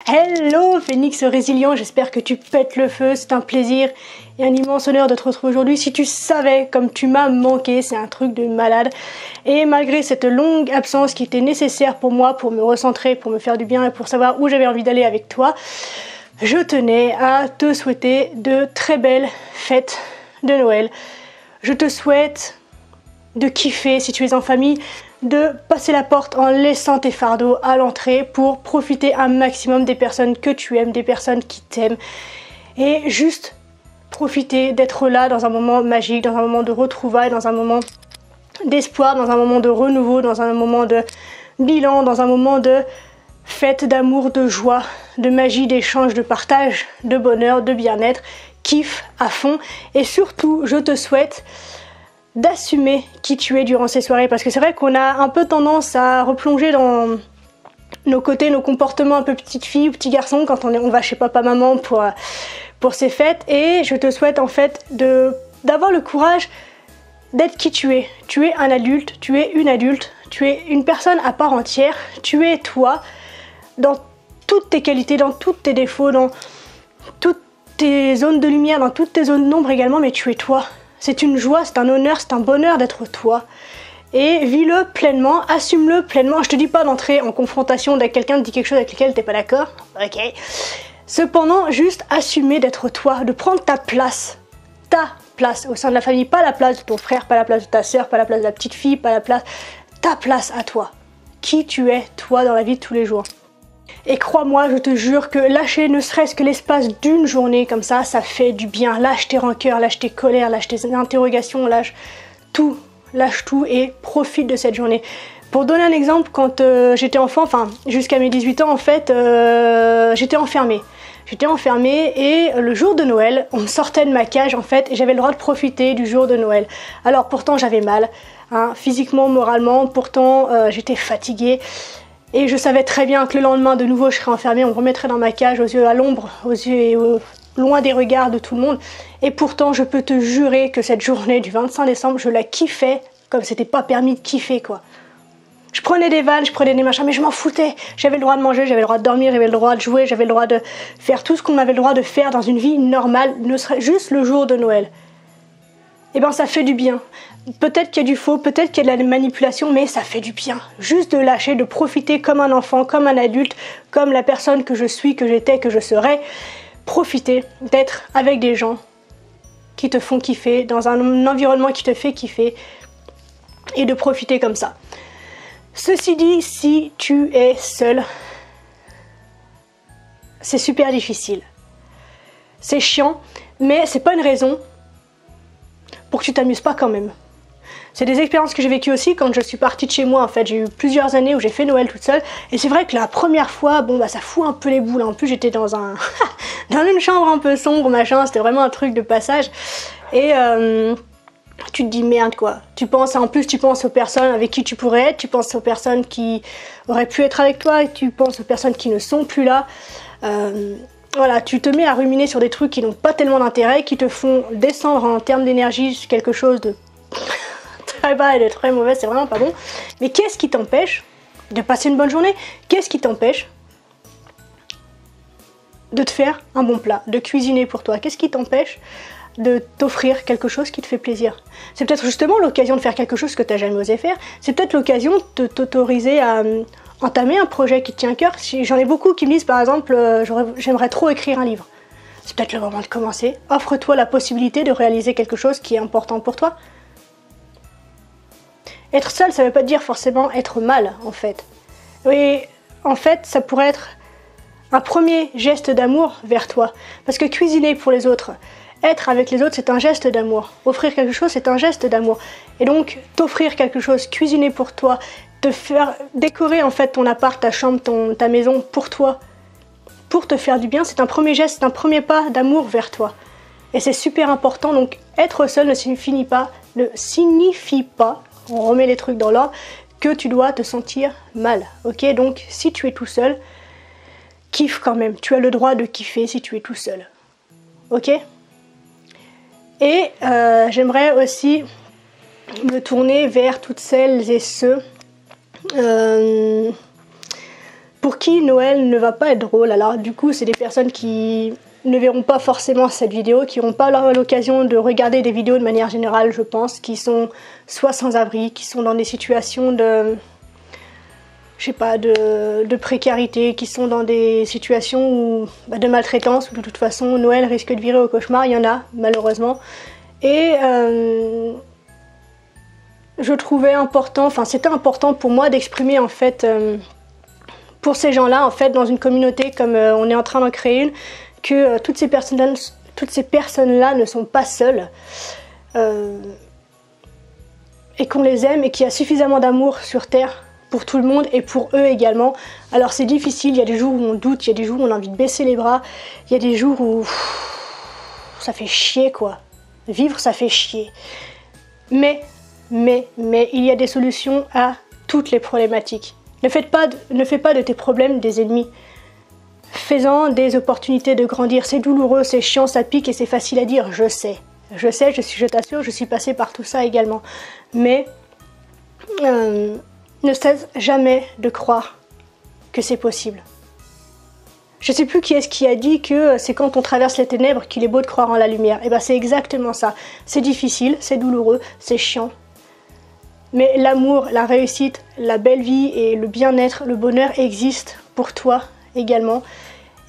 Hello Phénix résilient, j'espère que tu pètes le feu, c'est un plaisir et un immense honneur de te retrouver aujourd'hui. Si tu savais comme tu m'as manqué, c'est un truc de malade. Et malgré cette longue absence qui était nécessaire pour moi, pour me recentrer, pour me faire du bien et pour savoir où j'avais envie d'aller avec toi, je tenais à te souhaiter de très belles fêtes de Noël. Je te souhaite de kiffer si tu es en famille, de passer la porte en laissant tes fardeaux à l'entrée pour profiter un maximum des personnes que tu aimes, des personnes qui t'aiment et juste profiter d'être là dans un moment magique, dans un moment de retrouvailles, dans un moment d'espoir, dans un moment de renouveau, dans un moment de bilan, dans un moment de fête d'amour, de joie, de magie, d'échange, de partage, de bonheur, de bien-être, kiff à fond et surtout je te souhaite d'assumer qui tu es durant ces soirées, parce que c'est vrai qu'on a un peu tendance à replonger dans nos côtés, nos comportements un peu petite fille ou petit garçon quand on va chez papa maman pour ces fêtes, et je te souhaite en fait d'avoir le courage d'être qui tu es. Tu es un adulte, tu es une adulte, tu es une personne à part entière, tu es toi dans toutes tes qualités, dans tous tes défauts, dans toutes tes zones de lumière, dans toutes tes zones d'ombre également, mais tu es toi. C'est une joie, c'est un honneur, c'est un bonheur d'être toi. Et vis-le pleinement, assume-le pleinement. Je te dis pas d'entrer en confrontation avec quelqu'un qui dit quelque chose avec lequel t'es pas d'accord. Ok. Cependant, juste assumer d'être toi, de prendre ta place au sein de la famille, pas la place de ton frère, pas la place de ta soeur, pas la place de la petite fille, pas la place, ta place à toi. Qui tu es, toi, dans la vie de tous les jours. Et crois-moi, je te jure que lâcher ne serait-ce que l'espace d'une journée comme ça fait du bien. Lâche tes rancœurs, lâche tes colères, lâche tes interrogations, lâche tout et profite de cette journée. Pour donner un exemple, quand j'étais enfant, enfin jusqu'à mes 18 ans en fait, j'étais enfermée. Et le jour de Noël, on me sortait de ma cage en fait et j'avais le droit de profiter du jour de Noël. Alors pourtant j'avais mal, hein, physiquement, moralement, pourtant j'étais fatiguée. Et je savais très bien que le lendemain, de nouveau, je serais enfermée, on me remettrait dans ma cage, aux yeux à l'ombre, aux yeux et loin des regards de tout le monde. Et pourtant, je peux te jurer que cette journée du 25 décembre, je la kiffais comme c'était pas permis de kiffer, quoi. Je prenais des vannes, je prenais des machins, mais je m'en foutais. J'avais le droit de manger, j'avais le droit de dormir, j'avais le droit de jouer, j'avais le droit de faire tout ce qu'on avait le droit de faire dans une vie normale, ne serait juste le jour de Noël. Eh ben, ça fait du bien. Peut-être qu'il y a du faux, peut-être qu'il y a de la manipulation, mais ça fait du bien. Juste de lâcher, de profiter comme un enfant, comme un adulte, comme la personne que je suis, que j'étais, que je serai. Profiter d'être avec des gens qui te font kiffer, dans un environnement qui te fait kiffer, et de profiter comme ça. Ceci dit, si tu es seul, c'est super difficile. C'est chiant, mais c'est pas une raison pour que tu t'amuses pas quand même. C'est des expériences que j'ai vécues aussi quand je suis partie de chez moi. En fait, j'ai eu plusieurs années où j'ai fait Noël toute seule. Et c'est vrai que la première fois, bon bah ça fout un peu les boules. En plus, j'étais dans dans une chambre un peu sombre, machin. C'était vraiment un truc de passage. Et tu te dis merde quoi. Tu penses aux personnes avec qui tu pourrais être. Tu penses aux personnes qui auraient pu être avec toi. Et tu penses aux personnes qui ne sont plus là. Voilà, tu te mets à ruminer sur des trucs qui n'ont pas tellement d'intérêt, qui te font descendre en termes d'énergie sur quelque chose de très bas et de très mauvais, c'est vraiment pas bon. Mais qu'est-ce qui t'empêche de passer une bonne journée? Qu'est-ce qui t'empêche de te faire un bon plat, de cuisiner pour toi? Qu'est-ce qui t'empêche de t'offrir quelque chose qui te fait plaisir? C'est peut-être justement l'occasion de faire quelque chose que tu n'as jamais osé faire. C'est peut-être l'occasion de t'autoriser à entamer un projet qui te tient à cœur. J'en ai beaucoup qui me disent par exemple j'aimerais trop écrire un livre. C'est peut-être le moment de commencer. Offre-toi la possibilité de réaliser quelque chose qui est important pour toi. Être seul, ça veut pas dire forcément être mal en fait. Et en fait, ça pourrait être un premier geste d'amour vers toi. Parce que cuisiner pour les autres, être avec les autres, c'est un geste d'amour. Offrir quelque chose, c'est un geste d'amour. Et donc, t'offrir quelque chose, cuisiner pour toi, te faire décorer en fait ton appart, ta chambre, ta maison pour toi, pour te faire du bien, c'est un premier geste, c'est un premier pas d'amour vers toi. Et c'est super important, donc être seul ne signifie pas, on remet les trucs dans l'ordre, que tu dois te sentir mal, ok? Donc si tu es tout seul, kiffe quand même, tu as le droit de kiffer si tu es tout seul, ok? Et j'aimerais aussi me tourner vers toutes celles et ceux pour qui Noël ne va pas être drôle. Alors du coup, c'est des personnes qui ne verront pas forcément cette vidéo, qui n'auront pas l'occasion de regarder des vidéos de manière générale, je pense, qui sont soit sans abri, qui sont dans des situations de, je sais pas, de précarité, qui sont dans des situations où, de maltraitance, où de toute façon Noël risque de virer au cauchemar. Il y en a malheureusement. Et je trouvais important, enfin c'était important pour moi d'exprimer en fait pour ces gens-là, en fait, dans une communauté comme on est en train d'en créer une, que toutes ces personnes-là ne sont pas seules et qu'on les aime et qu'il y a suffisamment d'amour sur Terre pour tout le monde et pour eux également. Alors c'est difficile, il y a des jours où on doute, il y a des jours où on a envie de baisser les bras, il y a des jours où ça fait chier quoi. Vivre ça fait chier. Mais il y a des solutions à toutes les problématiques. Ne fais pas de tes problèmes des ennemis. Fais-en des opportunités de grandir. C'est douloureux, c'est chiant, ça pique et c'est facile à dire, je sais. Je t'assure, je suis passée par tout ça également. Mais ne cesse jamais de croire que c'est possible. Je sais plus qui est-ce qui a dit que c'est quand on traverse les ténèbres qu'il est beau de croire en la lumière. Et ben c'est exactement ça. C'est difficile, c'est douloureux, c'est chiant. Mais l'amour, la réussite, la belle vie et le bien-être, le bonheur existent pour toi également.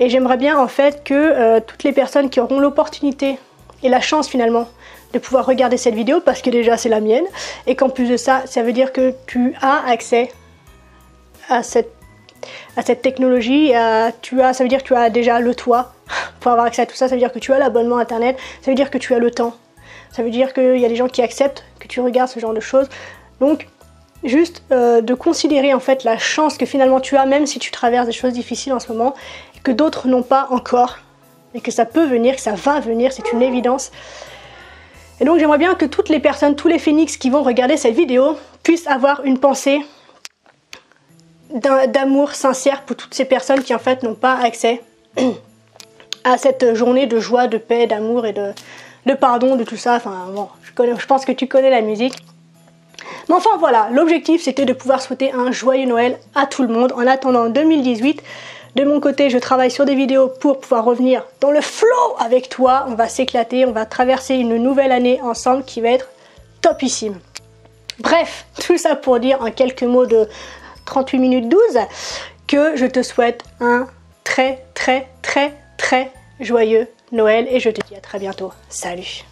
Et j'aimerais bien en fait que toutes les personnes qui auront l'opportunité et la chance finalement de pouvoir regarder cette vidéo, parce que déjà c'est la mienne, et qu'en plus de ça, ça veut dire que tu as accès à cette technologie, ça veut dire que tu as déjà le toit pour avoir accès à tout ça, ça veut dire que tu as l'abonnement internet, ça veut dire que tu as le temps, ça veut dire qu'il y a des gens qui acceptent que tu regardes ce genre de choses. Donc juste de considérer en fait la chance que finalement tu as, même si tu traverses des choses difficiles en ce moment, et que d'autres n'ont pas encore, et que ça peut venir, que ça va venir, c'est une évidence. Et donc j'aimerais bien que toutes les personnes, tous les phénix qui vont regarder cette vidéo puissent avoir une pensée d'amour sincère pour toutes ces personnes qui en fait n'ont pas accès à cette journée de joie, de paix, d'amour et de pardon, de tout ça. Enfin bon, je pense que tu connais la musique. Mais enfin voilà, l'objectif c'était de pouvoir souhaiter un joyeux Noël à tout le monde en attendant 2018. De mon côté, je travaille sur des vidéos pour pouvoir revenir dans le flow avec toi. On va s'éclater, on va traverser une nouvelle année ensemble qui va être topissime. Bref, tout ça pour dire en quelques mots de 38 minutes 12 que je te souhaite un très joyeux Noël et je te dis à très bientôt. Salut!